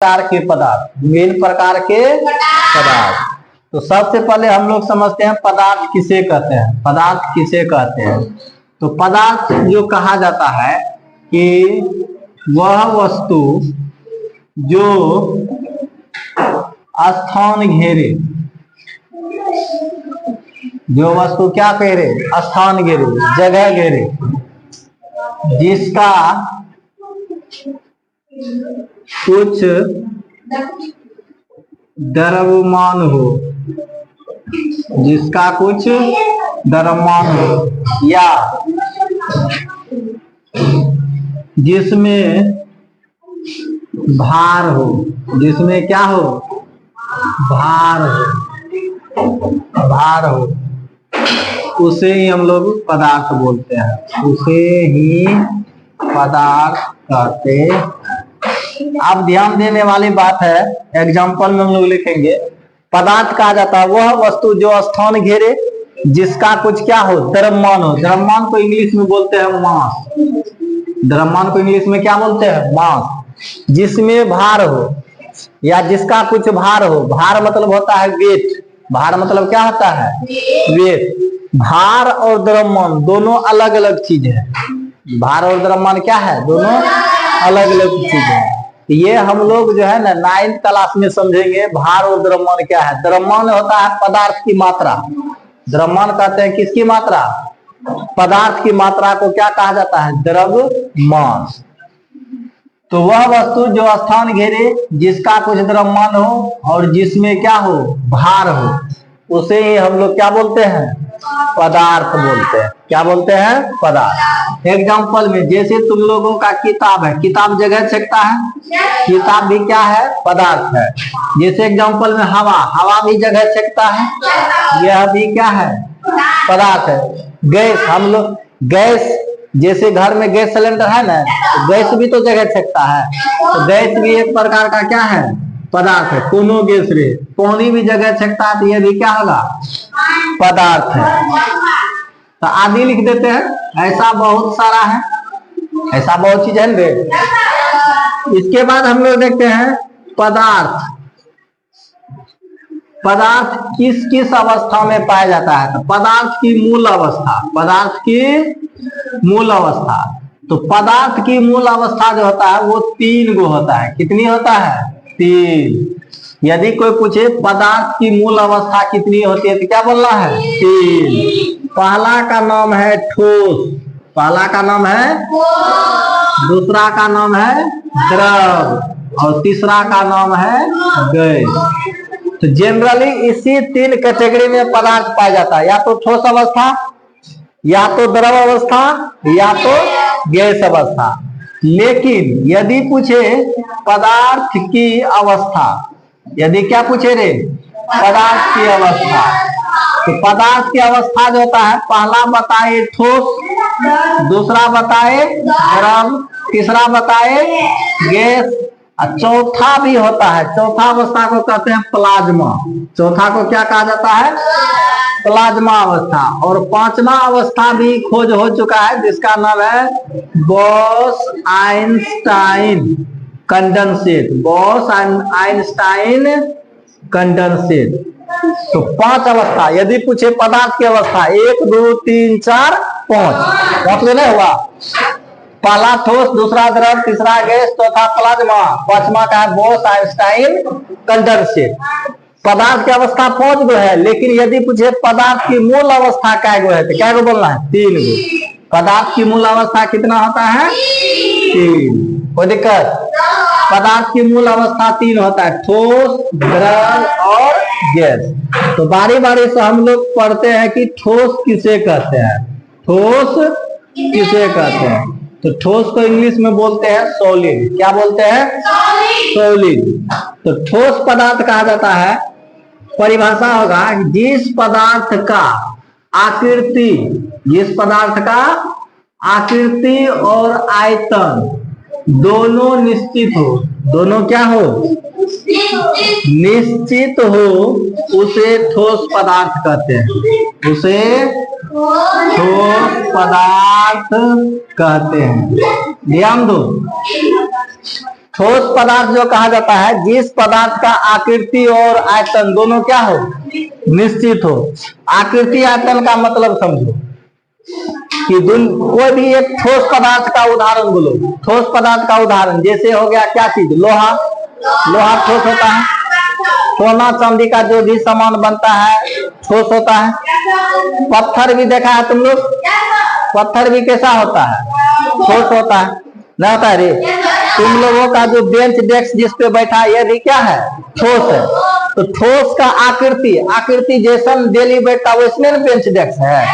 प्रकार के पदार्थ, विभिन्न प्रकार के पदार्थ। तो सबसे पहले हम लोग समझते हैं पदार्थ किसे कहते हैं। पदार्थ किसे कहते हैं? तो पदार्थ जो कहा जाता है कि वह वस्तु जो स्थान घेरे, जो वस्तु क्या घेरे? स्थान घेरे, जगह घेरे, जिसका कुछ द्रव्यमान हो, जिसका कुछ द्रव्यमान हो, या जिसमें भार हो, जिसमें क्या हो? भार हो, भार हो, उसे ही हम लोग पदार्थ बोलते हैं, उसे ही पदार्थ कहते हैं। अब ध्यान देने वाली बात है, एग्जाम्पल में हम लोग लिखेंगे पदार्थ कहा जाता है वह वस्तु जो स्थान घेरे, जिसका कुछ क्या हो? द्रव्यमान हो। द्रव्यमान को इंग्लिश में बोलते हैं मास। द्रव्यमान को इंग्लिश में क्या बोलते हैं? मास। जिसमें भार हो या जिसका कुछ भार हो। भार मतलब होता है वेट। भार मतलब क्या होता है? वेट। भार और द्रव्यमान दोनों अलग अलग चीज है। भार और द्रव्यमान क्या है? दोनों अलग अलग चीज है। ये हम लोग जो है ना 9th क्लास में समझेंगे भार और द्रव्यमान क्या है। द्रव्यमान होता है पदार्थ की मात्रा। द्रव्यमान कहते हैं किसकी मात्रा? पदार्थ की मात्रा को क्या कहा जाता है? द्रव्यमान। तो वह वस्तु जो स्थान घेरे, जिसका कुछ द्रव्यमान हो और जिसमें क्या हो? भार हो, उसे ही हम लोग क्या बोलते हैं? पदार्थ बोलते हैं। क्या बोलते हैं? पदार्थ। एग्जाम्पल में जैसे तुम लोगों का किताब है, किताब जगह छेकता है, किताब भी क्या है? पदार्थ है। जैसे एग्जाम्पल में हवा, हवा भी जगह छेकता है, यह भी क्या है? पदार्थ है। गैस, हम लोग गैस, जैसे घर में गैस सिलेंडर है ना, तो गैस भी तो जगह छेकता है, तो गैस भी एक प्रकार का क्या है? पदार्थ है। कोनो गैस रे, पानी भी जगह छेकता है, तो यह भी क्या होगा? पदार्थ है। तो आदि लिख देते हैं। ऐसा बहुत सारा है, ऐसा बहुत चीज है ना। इसके बाद हम लोग देखते हैं पदार्थ। पदार्थ किस किस अवस्था में पाया जाता है? तो पदार्थ की मूल अवस्था, पदार्थ की मूल अवस्था। तो पदार्थ की मूल अवस्था जो होता है वो 3 गो होता है। कितनी होता है? 3। यदि कोई पूछे पदार्थ की मूल अवस्था कितनी होती है तो क्या बोलना है? 3। पहला का नाम है ठोस, पहला का नाम है, दूसरा का नाम है द्रव, और तीसरा का नाम है गैस। तो जनरली इसी 3 कैटेगरी में पदार्थ पाया जाता है, या तो ठोस अवस्था, या तो द्रव अवस्था, या तो गैस अवस्था। लेकिन यदि पूछे पदार्थ की अवस्था, यदि क्या पूछे रे? पदार्थ की अवस्था, तो पदार्थ की अवस्था जो होता है, पहला बताए ठोस, दूसरा बताए द्रव, तीसरा बताए गैस, और चौथा भी होता है। चौथा अवस्था को कहते हैं प्लाज्मा। चौथा को क्या कहा जाता है? प्लाज्मा अवस्था। और 5वां अवस्था भी खोज हो चुका है, जिसका नाम है बोस-आइंस्टाइन कंडेंसेट। बोस-आइंस्टाइन कंडेंसेट। तो 5 अवस्था। यदि पूछे पदार्थ की अवस्था 1 2 3 4 5 नहीं हुआ? पहला ठोस, दूसरा द्रव, तीसरा गैस, चौथा प्लाज्मा, 5वां का है बोस-आइंस्टाइन कंडेंसेट। पदार्थ की अवस्था 5 गो है, लेकिन यदि पूछे पदार्थ की मूल अवस्था कै गो है तो क्या गो बोलना है? 3 गो। पदार्थ की मूल अवस्था कितना होता है? 3। कोई दिक्कत? पदार्थ की मूल अवस्था 3 होता है, ठोस, द्रव और गैस। तो बारी बारी से हम लोग पढ़ते हैं कि ठोस किसे कहते हैं, ठोस किसे कहते हैं। तो ठोस को इंग्लिश में बोलते हैं सॉलिड। क्या बोलते हैं? सॉलिड। तो ठोस पदार्थ कहा जाता है, परिभाषा होगा जिस पदार्थ का आकृति, जिस पदार्थ का आकृति और आयतन दोनों निश्चित हो, दोनों क्या हो? निश्चित हो, उसे ठोस पदार्थ कहते हैं, उसे ठोस पदार्थ कहते हैं। ध्यान दो। ठोस पदार्थ जो कहा जाता है जिस पदार्थ का आकृति और आयतन दोनों क्या हो, निश्चित हो। आकृति आयतन का मतलब समझो कि कोई भी एक ठोस पदार्थ का उदाहरण बोलो। ठोस पदार्थ का उदाहरण जैसे हो गया क्या चीज, लोहा। लोहा ठोस होता है। सोना चांदी का जो भी सामान बनता है ठोस होता है। पत्थर भी देखा है तुम लोग, पत्थर भी कैसा होता है, ठोस होता है, नहीं होता है रे। तुम लोगों का जो बेंच डेस्क जिस पे बैठा है ये भी क्या है, ठोस है। तो ठोस का आकृति, आकृति जैसा डेली बैठता है वैसने बेंच डेस्क है।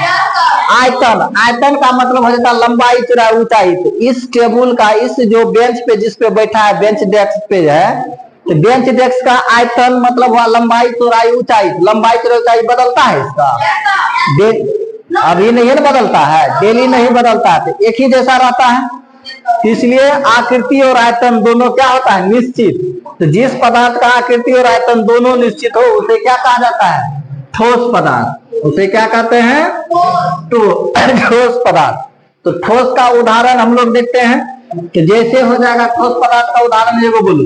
आयतन, आयतन का मतलब हो जाता है लंबाई चौड़ाई ऊंचाई। तो इस टेबल का, इस जो बेंच पे जिस पे बैठा है बेंच डेस्क पे है, तो बेंच डेस्क का आयतन मतलब हुआ लंबाई चौड़ाई ऊंचाई। लंबाई चौड़ाई ऊंचाई बदलता है इसका, अभी नहीं बदलता है, डेली नहीं बदलता है, तो एक ही जैसा रहता है। इसलिए आकृति और आयतन दोनों क्या होता है, निश्चित। तो जिस पदार्थ का आकृति और आयतन दोनों निश्चित हो उसे क्या कहा जाता है, ठोस पदार्थ। उसे क्या कहते हैं, तो ठोस पदार्थ। तो ठोस का उदाहरण हम लोग देखते हैं कि जैसे हो जाएगा ठोस पदार्थ का उदाहरण एगो बोलो,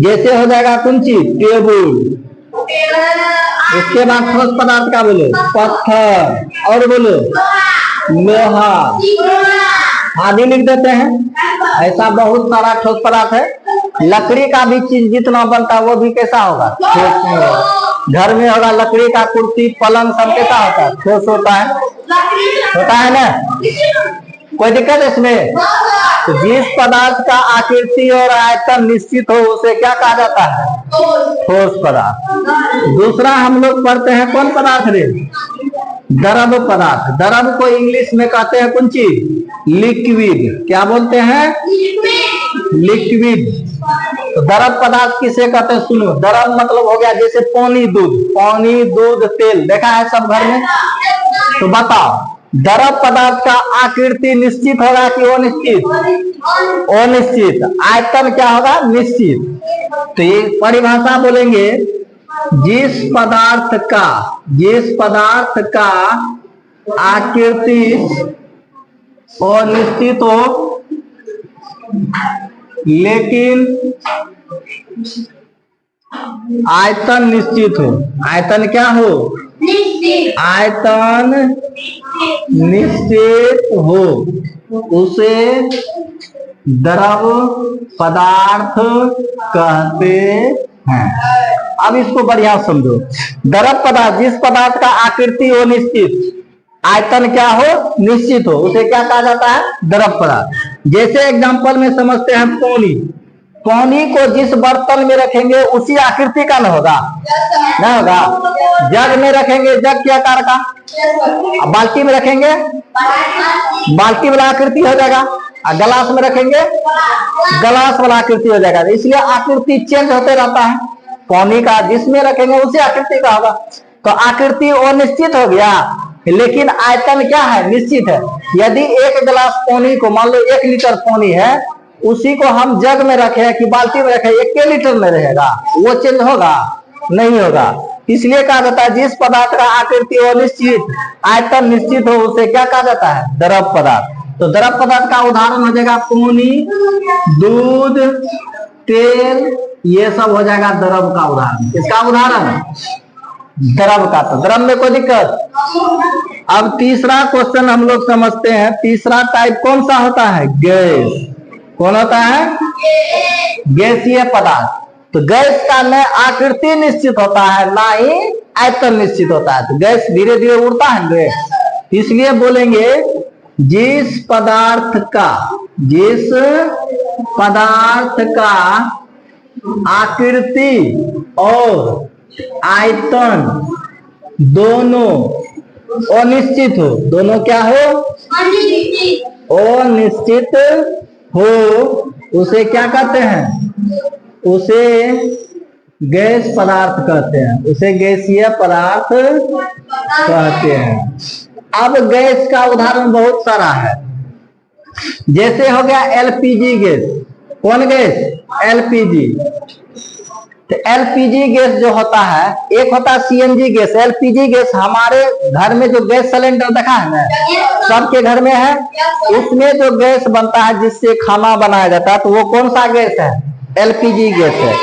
जैसे हो जाएगा कौन चीज, टेबल। उसके बाद ठोस पदार्थ का बोलो, पत्थर, और बोलो लोहा आदि लिख देते हैं। ऐसा बहुत सारा ठोस पदार्थ है। लकड़ी का भी चीज जितना बनता है वो भी कैसा होगा, ठोस में होगा। घर में होगा लकड़ी का कुर्सी पलंग सब कैसा होता है, ठोस होता है ना, कोई दिक्कत है इसमें। तो जिस पदार्थ का आकृति और आयतन निश्चित हो उसे क्या कहा जाता है, ठोस पदार्थ। दूसरा हम लोग पढ़ते हैं कौन पदार्थ रे, द्रव पदार्थ। द्रव को इंग्लिश में कहते हैं कौन चीज, लिक्विड। क्या बोलते हैं, लिक्विड। तो द्रव पदार्थ किसे कहते हैं, सुनो। द्रव मतलब हो गया जैसे पानी दूध, पानी दूध तेल देखा है सब घर में। तो बताओ द्रव पदार्थ का आकृति निश्चित होगा कि अनिश्चित, अनिश्चित। आयतन क्या होगा, निश्चित। तो ये परिभाषा बोलेंगे, जिस पदार्थ का आकृति अनिश्चित हो लेकिन आयतन निश्चित हो। आयतन क्या हो, आयतन निश्चित हो उसे द्रव पदार्थ कहते हैं। अब इसको बढ़िया समझो। द्रव पदार्थ, जिस पदार्थ का आकृति हो निश्चित, आयतन क्या हो, निश्चित हो, उसे क्या कहा जाता है, द्रव पदार्थ। जैसे एग्जांपल में समझते हैं पानी। पानी को जिस बर्तन में रखेंगे उसी आकृति का न होगा, नहीं होगा। जग में रखेंगे जग के आकार का, बाल्टी में रखेंगे बाल्टी वाला आकृति हो जाएगा, और गिलास में रखेंगे गिलास वाला आकृति हो जाएगा। इसलिए आकृति चेंज होते रहता है। पानी का जिसमें रखेंगे उसी आकृति का होगा। तो आकृति अनिश्चित हो गया लेकिन आयतन क्या है, निश्चित है। यदि एक गिलास पानी को, मान लो 1 लीटर पानी है, उसी को हम जग में रखे कि बाल्टी में रखे, 1 लीटर में रहेगा, वो चेंज होगा, नहीं होगा। इसलिए कहा जाता है जिस पदार्थ का आकृति अनिश्चित, आयतन निश्चित हो उसे क्या कहा जाता है, द्रव पदार्थ। तो द्रव पदार्थ का उदाहरण हो जाएगा पानी, दूध, तेल, ये सब हो जाएगा द्रव का उदाहरण। इसका उदाहरण द्रव का। तो द्रव में कोई दिक्कत। अब तीसरा क्वेश्चन हम लोग समझते हैं। तीसरा टाइप कौन सा होता है, गैस। कौन होता है, गैसीय पदार्थ। तो गैस का न आकृति निश्चित होता है ना ही आयतन निश्चित होता है। तो गैस धीरे धीरे उड़ता है गैस। इसलिए बोलेंगे जिस पदार्थ का आकृति और आयतन दोनों अनिश्चित हो, दोनों क्या हो, अनिश्चित हो, उसे क्या कहते हैं, उसे गैस पदार्थ कहते हैं, उसे गैसीय पदार्थ कहते हैं। अब गैस का उदाहरण बहुत सारा है। जैसे हो गया एलपीजी गैस। कौन गैस, एलपीजी। तो एलपीजी गैस जो होता है, एक होता है सीएनजी गैस। एलपीजी गैस हमारे घर में जो गैस सिलेंडर देखा है ना, सबके घर में है। उसमें जो गैस बनता है जिससे खाना बनाया जाता है, तो वो कौन सा गैस है? एलपीजी गैस है,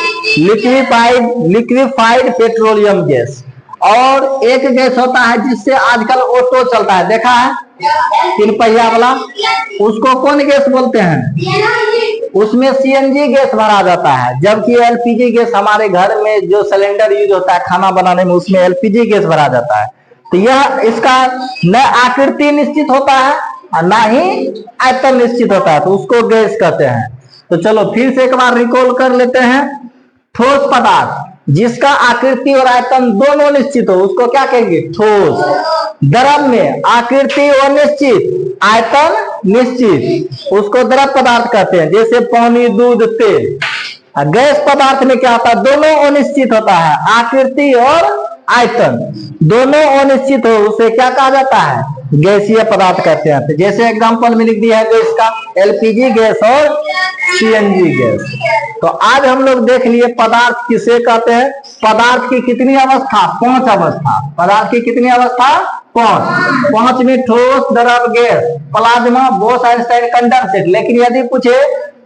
लिक्विफाइड पेट्रोलियम गैस। और एक गैस होता है जिससे आजकल ऑटो चलता है, देखा है, 3 पहिया वाला, उसको कौन गैस बोलते हैं? उसमें सीएनजी गैस भरा जाता है। जबकि एलपीजी गैस हमारे घर में जो सिलेंडर यूज होता है खाना बनाने में, उसमें एलपीजी गैस भरा जाता है। तो यह इसका न आकृति निश्चित होता है और न ही आयतन निश्चित होता है, तो उसको गैस कहते हैं। तो चलो फिर से एक बार रिकॉल कर लेते हैं। ठोस पदार्थ जिसका आकृति और आयतन दोनों निश्चित हो, उसको क्या कहेंगे? ठोस। द्रव में आकृति अनिश्चित, आयतन निश्चित, उसको द्रव पदार्थ कहते हैं, जैसे पानी, दूध, तेल। गैस पदार्थ में क्या होता है? दोनों अनिश्चित होता है, आकृति और आयतन दोनों अनिश्चित हो, उसे क्या कहा जाता है? गैसीय पदार्थ कहते हैं। तो जैसे एग्जांपल में लिख दिया है गैस का, एलपीजी गैस और सीएनजी गैस। तो आज हम लोग देख लिए पदार्थ किसे कहते हैं। पदार्थ की कितनी अवस्था? 5 अवस्था। पदार्थ की कितनी अवस्था? 5। 5 में ठोस, द्रव, गैस, प्लाज्मा, बोस-आइंस्टाइन, कंडेंसेट। लेकिन यदि पूछे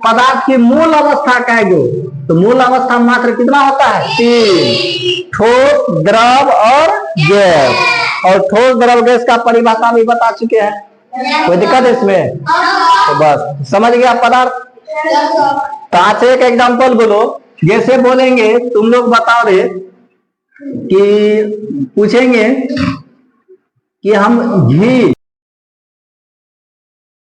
पदार्थ की मूल अवस्था क्या गो, तो मूल अवस्था मात्र कितना होता है? 3, ठोस, द्रव और गैस। और ठोस, द्रव, गैस का परिभाषा भी बता चुके हैं, कोई दिक्कत है इसमें? तो बस समझ गया पदार्थ। तो आज एक एग्जांपल बोलो, जैसे बोलेंगे तुम लोग बताओ रे, कि पूछेंगे कि हम घी